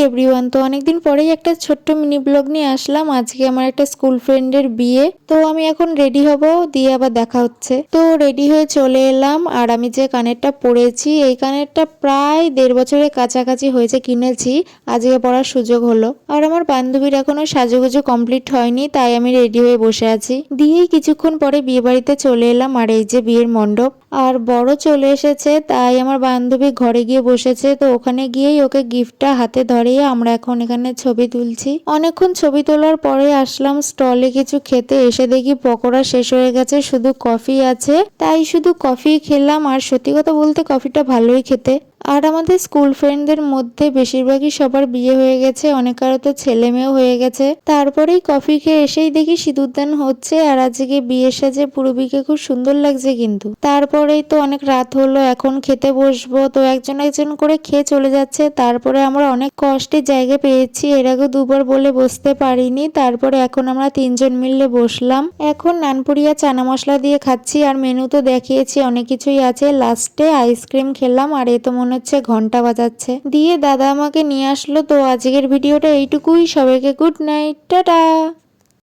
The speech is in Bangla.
এভরিওয়ান, তো অনেকদিন পরেই একটা ছোট্ট মিনি ব্লগ নিয়ে আসলাম। আজকে আমার একটা স্কুল ফ্রেন্ডের বিয়ে, তো আমি এখন রেডি হব, দিয়ে আবার দেখা হচ্ছে। তো রেডি হয়ে চলে এলাম। আর আমি যে কানেরটা পরেছি, এই কানেরটা প্রায় 1.5 বছরের কাছাকাছি হয়েছে কিনেছি, আজকে পরার সুযোগ হলো। আর আমার বান্ধবীর এখনো সাজুগুজু কমপ্লিট হয়নি, তাই আমি রেডি হয়ে বসে আছি। দিয়েই কিছুক্ষণ পরে বিয়ে বাড়িতে চলে এলাম। আর এই যে বিয়ের মণ্ডপ, আর বড় চলে এসেছে, তাই আমার বান্ধবী ঘরে গিয়ে বসেছে। তো ওখানে গিয়েই ওকে গিফটটা হাতে ধরিয়ে আমরা এখন এখানে ছবি তুলছি। অনেকক্ষণ ছবি তোলার পরে আসলাম স্টলে কিছু খেতে। এসে দেখি পকোড়া শেষ হয়ে গেছে, শুধু কফি আছে, তাই শুধু কফি খেলাম। আর সত্যি কথা বলতে কফিটা ভালোই খেতে। আর আমাদের স্কুল ফ্রেন্ডদের মধ্যে বেশিরভাগই সবার বিয়ে হয়ে গেছে, অনেকারও তো ছেলে মেয়েও হয়ে গেছে। তারপরেই কফি খেয়ে এসেই দেখি সিঁদুরদান হচ্ছে। আর আজকে বিয়ের সাজে পুরবিকে খুব সুন্দর লাগছে। কিন্তু তারপরেই তো অনেক রাত হলো, এখন খেতে বসবো। তো একজন একজন করে খেয়ে চলে যাচ্ছে। তারপরে আমরা অনেক কষ্টে জায়গা পেয়েছি, এর আগে 2বার বলে বসতে পারিনি। তারপরে এখন আমরা 3জন মিলে বসলাম। এখন নানপুরিয়া চানা মশলা দিয়ে খাচ্ছি। আর মেনু তো দেখিয়েছি, অনেক কিছুই আছে। লাস্টে আইসক্রিম খেলাম। আর এ তো মনে হচ্ছে ঘন্টা বাজাচ্ছে। দিয়ে দাদা আমাকে নিয়ে আসলো। তো আজকের ভিডিওটা এইটুকুই। সবাইকে গুড নাইট, টাটা।